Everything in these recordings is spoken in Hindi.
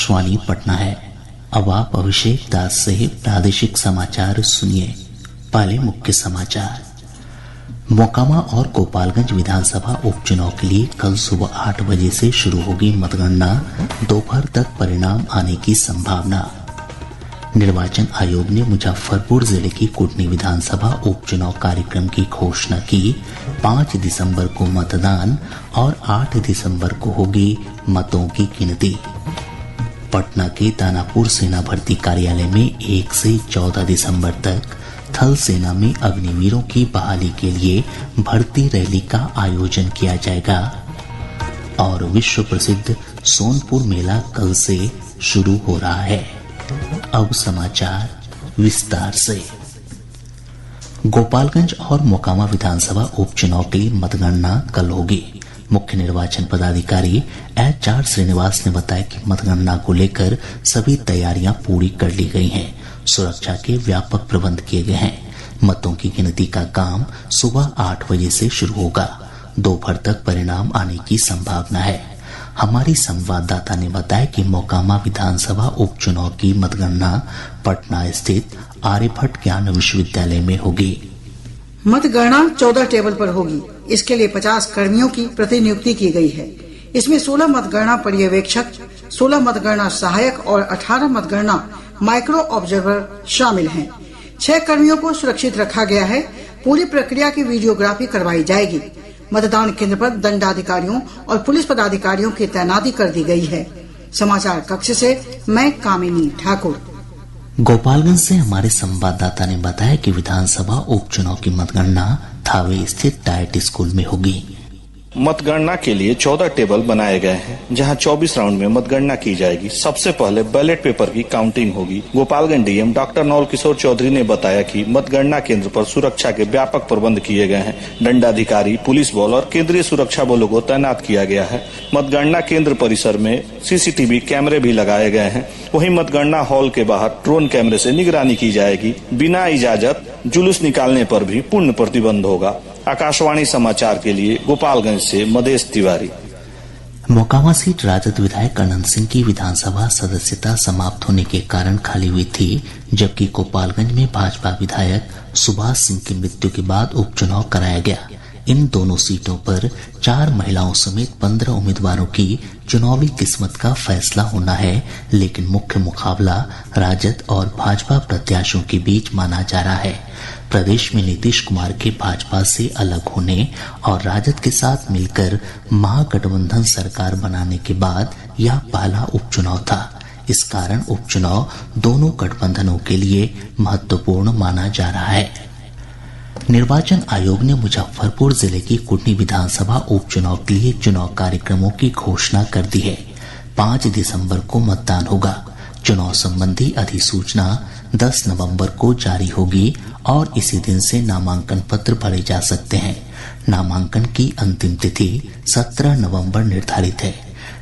आकाशवाणी पटना है। अब आप अभिषेक दास से प्रादेशिक समाचार सुनिए। पहले मुख्य समाचार। मोकामा और गोपालगंज विधानसभा उपचुनाव के लिए कल सुबह 8 बजे से शुरू होगी मतगणना, दोपहर तक परिणाम आने की संभावना। निर्वाचन आयोग ने मुजफ्फरपुर जिले की कुटनी विधानसभा उपचुनाव कार्यक्रम की घोषणा की। 5 दिसंबर को मतदान और 8 दिसंबर को होगी मतों की गिनती। पटना के दानापुर सेना भर्ती कार्यालय में 1 से 14 दिसंबर तक थल सेना में अग्निवीरों की बहाली के लिए भर्ती रैली का आयोजन किया जाएगा। और विश्व प्रसिद्ध सोनपुर मेला कल से शुरू हो रहा है। अब समाचार विस्तार से। गोपालगंज और मोकामा विधानसभा उपचुनाव के लिए मतगणना कल होगी। मुख्य निर्वाचन पदाधिकारी HR श्रीनिवास ने बताया कि मतगणना को लेकर सभी तैयारियां पूरी कर ली गई हैं। सुरक्षा के व्यापक प्रबंध किए गए हैं। मतों की गिनती का काम सुबह 8 बजे से शुरू होगा। दोपहर तक परिणाम आने की संभावना है। हमारी संवाददाता ने बताया कि मोकामा विधानसभा उपचुनाव की मतगणना पटना स्थित आर्यभट्ट ज्ञान विश्वविद्यालय में होगी। मतगणना 14 टेबल पर होगी। इसके लिए 50 कर्मियों की प्रतिनियुक्ति की गई है। इसमें 16 मतगणना पर्यवेक्षक, 16 मतगणना सहायक और 18 मतगणना माइक्रो ऑब्जर्वर शामिल हैं। 6 कर्मियों को सुरक्षित रखा गया है। पूरी प्रक्रिया की वीडियोग्राफी करवाई जाएगी। मतदान केंद्र पर दंडाधिकारियों और पुलिस पदाधिकारियों की तैनाती कर दी गई है। समाचार कक्ष से मैं कामिनी ठाकुर। गोपालगंज से हमारे संवाददाता ने बताया कि विधानसभा उपचुनाव की मतगणना थावे स्थित डाइट स्कूल में होगी। मतगणना के लिए 14 टेबल बनाए गए हैं, जहां 24 राउंड में मतगणना की जाएगी। सबसे पहले बैलेट पेपर की काउंटिंग होगी। गोपालगंज डीएम डॉक्टर नौल किशोर चौधरी ने बताया कि मतगणना केंद्र पर सुरक्षा के व्यापक प्रबंध किए गए हैं। दंडाधिकारी, पुलिस बल और केंद्रीय सुरक्षा बलों को तैनात किया गया है। मतगणना केंद्र परिसर में CCTV कैमरे भी लगाए गए हैं। वहीं मतगणना हॉल के बाहर ड्रोन कैमरे से निगरानी की जाएगी। बिना इजाजत जुलूस निकालने पर भी पूर्ण प्रतिबंध होगा। आकाशवाणी समाचार के लिए गोपालगंज से मदेश तिवारी। मोकामा सीट राजद विधायक अनंत सिंह की विधानसभा सदस्यता समाप्त होने के कारण खाली हुई थी, जबकि गोपालगंज में भाजपा विधायक सुभाष सिंह की मृत्यु के बाद उपचुनाव कराया गया। इन दोनों सीटों पर 4 महिलाओं समेत 15 उम्मीदवारों की चुनावी किस्मत का फैसला होना है, लेकिन मुख्य मुकाबला राजद और भाजपा प्रत्याशियों के बीच माना जा रहा है। प्रदेश में नीतीश कुमार के भाजपा से अलग होने और राजद के साथ मिलकर महागठबंधन सरकार बनाने के बाद यह पहला उपचुनाव था। इस कारण उपचुनाव दोनों गठबंधनों के लिए महत्वपूर्ण माना जा रहा है। निर्वाचन आयोग ने मुजफ्फरपुर जिले की कुटनी विधानसभा उपचुनाव के लिए चुनाव कार्यक्रमों की घोषणा कर दी है। 5 दिसंबर को मतदान होगा। चुनाव संबंधी अधिसूचना 10 नवंबर को जारी होगी और इसी दिन से नामांकन पत्र भरे जा सकते हैं। नामांकन की अंतिम तिथि 17 नवंबर निर्धारित है।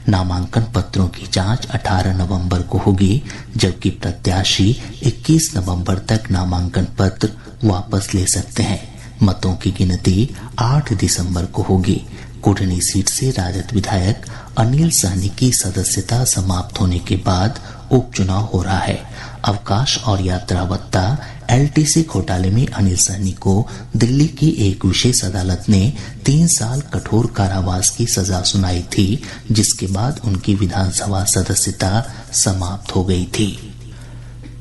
नामांकन पत्रों की जांच 18 नवंबर को होगी, जबकि प्रत्याशी 21 नवंबर तक नामांकन पत्र वापस ले सकते हैं। मतों की गिनती 8 दिसंबर को होगी। कुटनी सीट से राजद विधायक अनिल सहनी की सदस्यता समाप्त होने के बाद उपचुनाव हो रहा है। अवकाश और यात्रा भत्ता LTC घोटाले में अनिल सहनी को दिल्ली की एक विशेष अदालत ने 3 साल कठोर कारावास की सजा सुनाई थी, जिसके बाद उनकी विधानसभा सदस्यता समाप्त हो गई थी।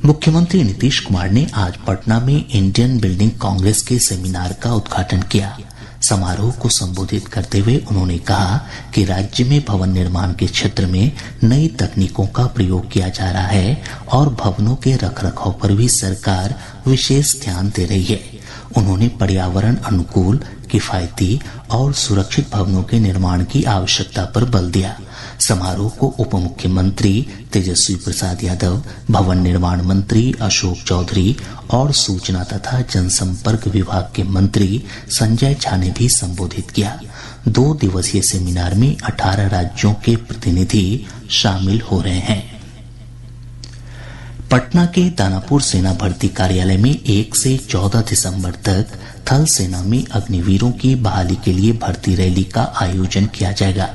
मुख्यमंत्री नीतीश कुमार ने आज पटना में इंडियन बिल्डिंग कांग्रेस के सेमिनार का उद्घाटन किया। समारोह को संबोधित करते हुए उन्होंने कहा कि राज्य में भवन निर्माण के क्षेत्र में नई तकनीकों का प्रयोग किया जा रहा है और भवनों के रखरखाव पर भी सरकार विशेष ध्यान दे रही है। उन्होंने पर्यावरण अनुकूल, किफायती और सुरक्षित भवनों के निर्माण की आवश्यकता पर बल दिया। समारोह को उप मुख्यमंत्री तेजस्वी प्रसाद यादव, भवन निर्माण मंत्री अशोक चौधरी और सूचना तथा जनसंपर्क विभाग के मंत्री संजय झा ने भी संबोधित किया। 2 दिवसीय सेमिनार में 18 राज्यों के प्रतिनिधि शामिल हो रहे हैं। पटना के दानापुर सेना भर्ती कार्यालय में 1 से 14 दिसंबर तक थल सेना में अग्निवीरों की बहाली के लिए भर्ती रैली का आयोजन किया जाएगा।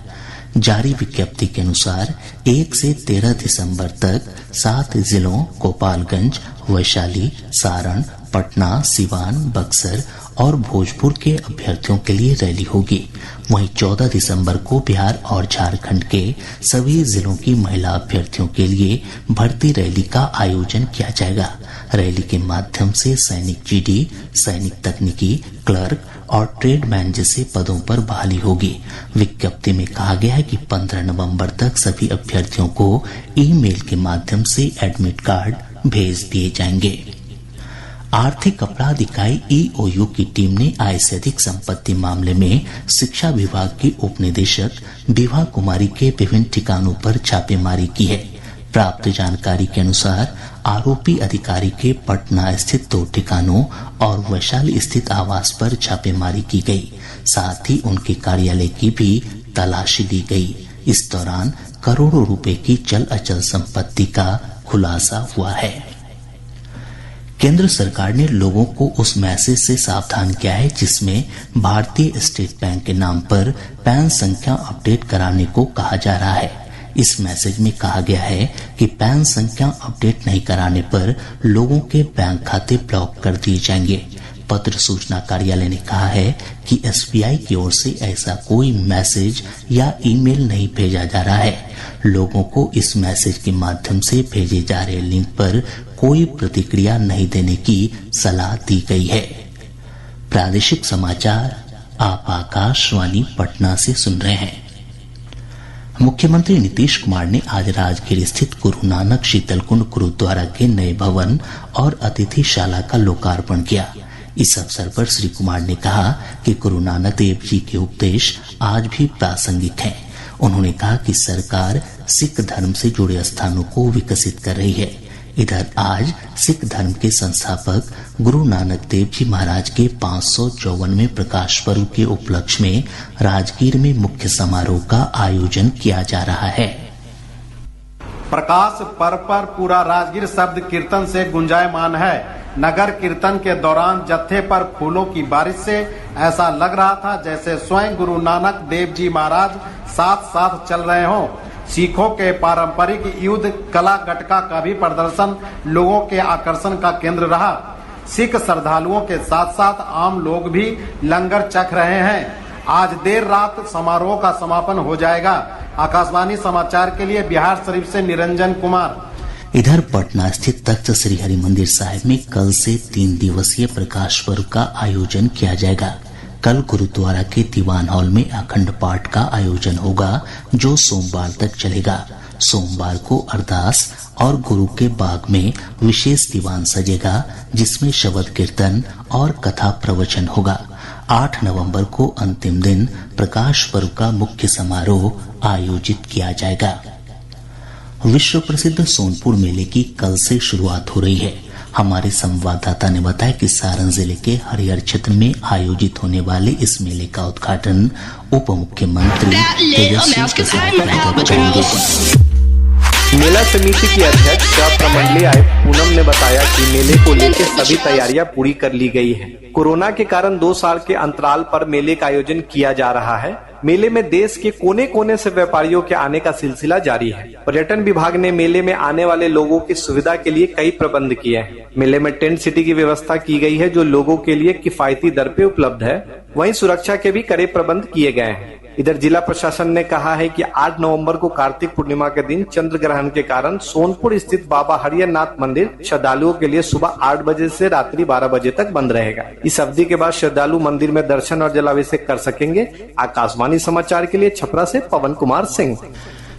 जारी विज्ञप्ति के अनुसार 1 से 13 दिसंबर तक 7 जिलों गोपालगंज, वैशाली, सारण, पटना, सिवान, बक्सर और भोजपुर के अभ्यर्थियों के लिए रैली होगी। वहीं 14 दिसंबर को बिहार और झारखंड के सभी जिलों की महिला अभ्यर्थियों के लिए भर्ती रैली का आयोजन किया जाएगा। रैली के माध्यम से सैनिक जीडी, सैनिक तकनीकी, क्लर्क और ट्रेडमैन जैसे पदों पर बहाली होगी। विज्ञप्ति में कहा गया है कि 15 नवंबर तक सभी अभ्यर्थियों को ईमेल के माध्यम से एडमिट कार्ड भेज दिए जाएंगे। आर्थिक अपराध इकाई ईओयू की टीम ने आय से अधिक संपत्ति मामले में शिक्षा विभाग की उप निदेशक विभा कुमारी के विभिन्न ठिकानों पर छापेमारी की है। प्राप्त जानकारी के अनुसार आरोपी अधिकारी के पटना स्थित 2 ठिकानों और वैशाली स्थित आवास पर छापेमारी की गई। साथ ही उनके कार्यालय की भी तलाशी ली गई। इस दौरान करोड़ों रुपए की चल अचल संपत्ति का खुलासा हुआ है। केंद्र सरकार ने लोगों को उस मैसेज से सावधान किया है जिसमें भारतीय स्टेट बैंक के नाम पर पैन संख्या अपडेट कराने को कहा जा रहा है। इस मैसेज में कहा गया है कि पैन संख्या अपडेट नहीं कराने पर लोगों के बैंक खाते ब्लॉक कर दिए जाएंगे। पत्र सूचना कार्यालय ने कहा है कि एसबीआई की ओर से ऐसा कोई मैसेज या ईमेल नहीं भेजा जा रहा है। लोगों को इस मैसेज के माध्यम से भेजे जा रहे लिंक पर कोई प्रतिक्रिया नहीं देने की सलाह दी गई है। प्रादेशिक समाचार आप आकाशवाणी पटना से सुन रहे हैं। मुख्यमंत्री नीतीश कुमार ने आज राजगीर स्थित गुरु नानक शीतलकुंड गुरुद्वारा के नए भवन और अतिथिशाला का लोकार्पण किया। इस अवसर पर श्री कुमार ने कहा कि गुरु नानक देव जी के उपदेश आज भी प्रासंगिक हैं। उन्होंने कहा कि सरकार सिख धर्म से जुड़े स्थानों को विकसित कर रही है। इधर आज सिख धर्म के संस्थापक गुरु नानक देव जी महाराज के 554वें प्रकाश पर्व के उपलक्ष्य में राजगीर में मुख्य समारोह का आयोजन किया जा रहा है। प्रकाश पर्व पर पूरा राजगीर शब्द कीर्तन से गुंजायमान है। नगर कीर्तन के दौरान जत्थे पर फूलों की बारिश से ऐसा लग रहा था जैसे स्वयं गुरु नानक देव जी महाराज साथ साथ चल रहे हों। सिखों के पारंपरिक युद्ध कला गटका का भी प्रदर्शन लोगों के आकर्षण का केंद्र रहा। सिख श्रद्धालुओं के साथ साथ आम लोग भी लंगर चख रहे हैं। आज देर रात समारोह का समापन हो जाएगा। आकाशवाणी समाचार के लिए बिहार शरीफ से निरंजन कुमार। इधर पटना स्थित तख्त श्री हरि मंदिर साहिब में कल से 3 दिवसीय प्रकाश पर्व का आयोजन किया जाएगा। कल गुरुद्वारा के दीवान हॉल में अखंड पाठ का आयोजन होगा जो सोमवार तक चलेगा। सोमवार को अरदास और गुरु के बाग में विशेष दीवान सजेगा जिसमें शबद कीर्तन और कथा प्रवचन होगा। 8 नवंबर को अंतिम दिन प्रकाश पर्व का मुख्य समारोह आयोजित किया जाएगा। विश्व प्रसिद्ध सोनपुर मेले की कल से शुरुआत हो रही है। हमारे संवाददाता ने बताया कि सारण जिले के हरिहर क्षेत्र में आयोजित होने वाले इस मेले का उद्घाटन उप मुख्यमंत्री तेजस्वी प्रसाद यादव करेंगे। मेला समिति की अध्यक्ष प्रमंडलीय आयुक्त पूनम ने बताया कि मेले को लेकर सभी तैयारियां पूरी कर ली गई है। कोरोना के कारण 2 साल के अंतराल पर मेले का आयोजन किया जा रहा है। मेले में देश के कोने कोने से व्यापारियों के आने का सिलसिला जारी है। पर्यटन विभाग ने मेले में आने वाले लोगों की सुविधा के लिए कई प्रबंध किए हैं। मेले में टेंट सिटी की व्यवस्था की गई है जो लोगों के लिए किफायती दर पे उपलब्ध है। वहीं सुरक्षा के भी कड़े प्रबंध किए गए हैं। इधर जिला प्रशासन ने कहा है कि 8 नवंबर को कार्तिक पूर्णिमा के दिन चंद्र ग्रहण के कारण सोनपुर स्थित बाबा हरिहरनाथ मंदिर श्रद्धालुओं के लिए सुबह 8 बजे से रात्रि 12 बजे तक बंद रहेगा। इस अवधि के बाद श्रद्धालु मंदिर में दर्शन और जलाभिषेक कर सकेंगे। आकाशवाणी समाचार के लिए छपरा से पवन कुमार सिंह।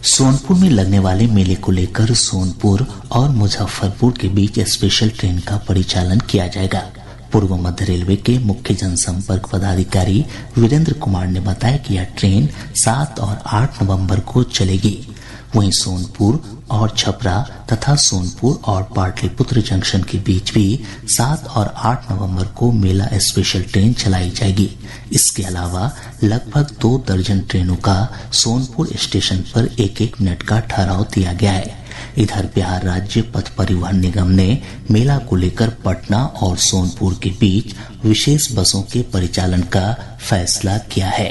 सोनपुर में लगने वाले मेले को लेकर सोनपुर और मुजफ्फरपुर के बीच स्पेशल ट्रेन का परिचालन किया जाएगा। पूर्व मध्य रेलवे के मुख्य जनसंपर्क पदाधिकारी वीरेंद्र कुमार ने बताया कि यह ट्रेन 7 और 8 नवंबर को चलेगी। वहीं सोनपुर और छपरा तथा सोनपुर और पाटलिपुत्र जंक्शन के बीच भी 7 और 8 नवंबर को मेला स्पेशल ट्रेन चलाई जाएगी। इसके अलावा लगभग 2 दर्जन ट्रेनों का सोनपुर स्टेशन पर 1-1 मिनट का ठहराव दिया गया है। इधर बिहार राज्य पथ परिवहन निगम ने मेला को लेकर पटना और सोनपुर के बीच विशेष बसों के परिचालन का फैसला किया है।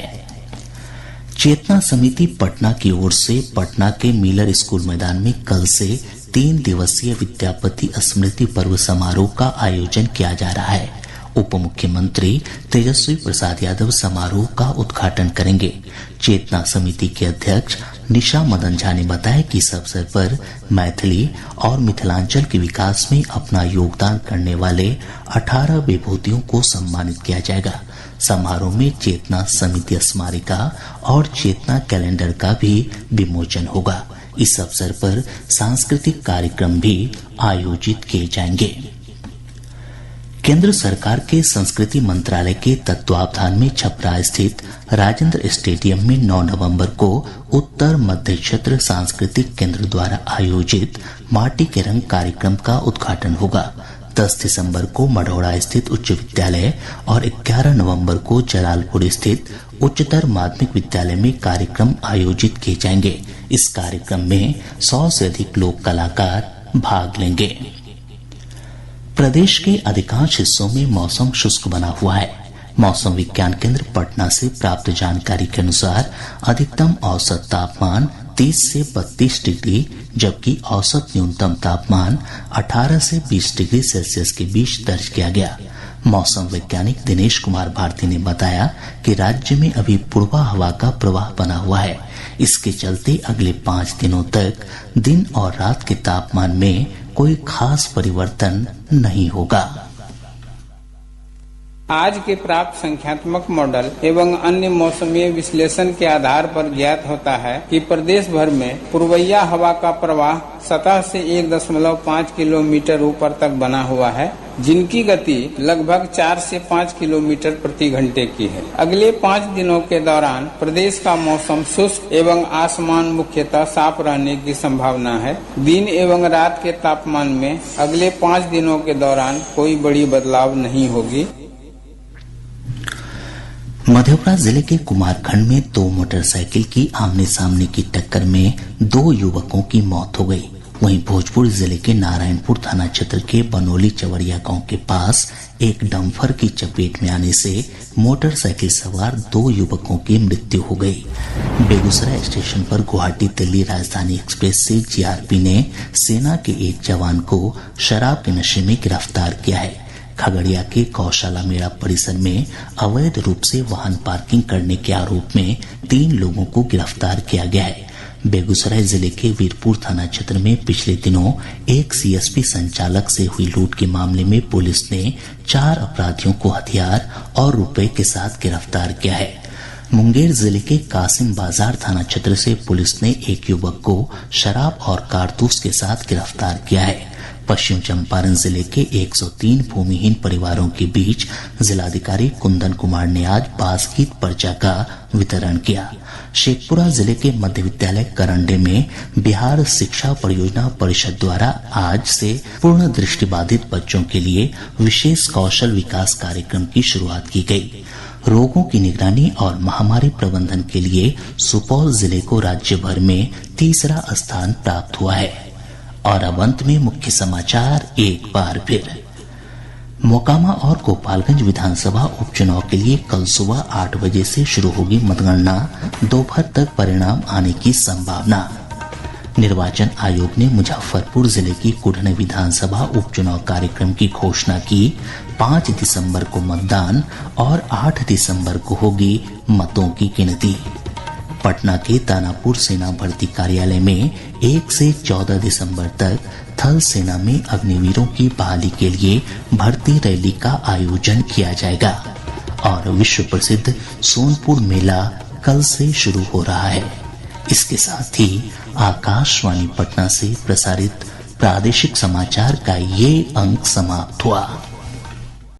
चेतना समिति पटना की ओर से पटना के मिलर स्कूल मैदान में कल से 3 दिवसीय विद्यापति स्मृति पर्व समारोह का आयोजन किया जा रहा है। उप मुख्यमंत्री तेजस्वी प्रसाद यादव समारोह का उद्घाटन करेंगे। चेतना समिति के अध्यक्ष निशा मदन झा ने बताया कि इस अवसर पर मैथिली और मिथिलांचल के विकास में अपना योगदान करने वाले 18 विभूतियों को सम्मानित किया जाएगा। समारोह में चेतना समिति स्मारिका और चेतना कैलेंडर का भी विमोचन होगा। इस अवसर पर सांस्कृतिक कार्यक्रम भी आयोजित किए जाएंगे। केंद्र सरकार के संस्कृति मंत्रालय के तत्वावधान में छपरा स्थित राजेंद्र स्टेडियम में 9 नवंबर को उत्तर मध्य क्षेत्र सांस्कृतिक केंद्र द्वारा आयोजित माटी के रंग कार्यक्रम का उद्घाटन होगा। 10 दिसंबर को मढ़ौरा स्थित उच्च विद्यालय और 11 नवंबर को जलालपुर स्थित उच्चतर माध्यमिक विद्यालय में कार्यक्रम आयोजित किए जाएंगे। इस कार्यक्रम में 100 से अधिक लोक कलाकार भाग लेंगे। प्रदेश के अधिकांश हिस्सों में मौसम शुष्क बना हुआ है। मौसम विज्ञान केंद्र पटना से प्राप्त जानकारी के अनुसार अधिकतम औसत तापमान 30 से 32 डिग्री जबकि औसत न्यूनतम तापमान 18 से 20 डिग्री सेल्सियस के बीच दर्ज किया गया। मौसम वैज्ञानिक दिनेश कुमार भारती ने बताया कि राज्य में अभी पूर्वा हवा का प्रवाह बना हुआ है। इसके चलते अगले 5 दिनों तक दिन और रात के तापमान में कोई खास परिवर्तन नहीं होगा। आज के प्राप्त संख्यात्मक मॉडल एवं अन्य मौसमीय विश्लेषण के आधार पर ज्ञात होता है कि प्रदेश भर में पूर्वैया हवा का प्रवाह सतह से 1.5 किलोमीटर ऊपर तक बना हुआ है, जिनकी गति लगभग 4 से 5 किलोमीटर प्रति घंटे की है। अगले 5 दिनों के दौरान प्रदेश का मौसम शुष्क एवं आसमान मुख्यतः साफ रहने की संभावना है। दिन एवं रात के तापमान में अगले 5 दिनों के दौरान कोई बड़ी बदलाव नहीं होगी। मधेपुरा जिले के कुमारखंड में 2 मोटरसाइकिल की आमने सामने की टक्कर में 2 युवकों की मौत हो गई। वहीं भोजपुर जिले के नारायणपुर थाना क्षेत्र के बनोली चवरिया गांव के पास एक डंपर की चपेट में आने से मोटरसाइकिल सवार 2 युवकों की मृत्यु हो गई। बेगूसराय स्टेशन पर गुवाहाटी दिल्ली राजधानी एक्सप्रेस से जीआरपी ने सेना के एक जवान को शराब के नशे में गिरफ्तार किया है। खगड़िया के गौशाला मेला परिसर में अवैध रूप से वाहन पार्किंग करने के आरोप में 3 लोगों को गिरफ्तार किया गया है। बेगूसराय जिले के वीरपुर थाना क्षेत्र में पिछले दिनों एक सीएसपी संचालक से हुई लूट के मामले में पुलिस ने 4 अपराधियों को हथियार और रुपए के साथ गिरफ्तार किया है। मुंगेर जिले के कासिम बाजार थाना क्षेत्र से पुलिस ने एक युवक को शराब और कारतूस के साथ गिरफ्तार किया है। पश्चिम चंपारण जिले के 103 भूमिहीन परिवारों के बीच जिलाधिकारी कुंदन कुमार ने आज बासगीत पर्चा का वितरण किया। शेखपुरा जिले के मध्य विद्यालय करंडे में बिहार शिक्षा परियोजना परिषद द्वारा आज से पूर्ण दृष्टिबाधित बच्चों के लिए विशेष कौशल विकास कार्यक्रम की शुरुआत की गई। रोगों की निगरानी और महामारी प्रबंधन के लिए सुपौल जिले को राज्य भर में 3रा स्थान प्राप्त हुआ है। और अब अंत में मुख्य समाचार एक बार फिर। मोकामा और गोपालगंज विधानसभा उपचुनाव के लिए कल सुबह 8 बजे से शुरू होगी मतगणना, दोपहर तक परिणाम आने की संभावना। निर्वाचन आयोग ने मुजफ्फरपुर जिले की कुढ़नी विधानसभा उपचुनाव कार्यक्रम की घोषणा की। 5 दिसंबर को मतदान और 8 दिसंबर को होगी मतों की गिनती। पटना के दानापुर सेना भर्ती कार्यालय में 1 से 14 दिसंबर तक थल सेना में अग्निवीरों की बहाली के लिए भर्ती रैली का आयोजन किया जाएगा। और विश्व प्रसिद्ध सोनपुर मेला कल से शुरू हो रहा है। इसके साथ ही आकाशवाणी पटना से प्रसारित प्रादेशिक समाचार का ये अंक समाप्त हुआ।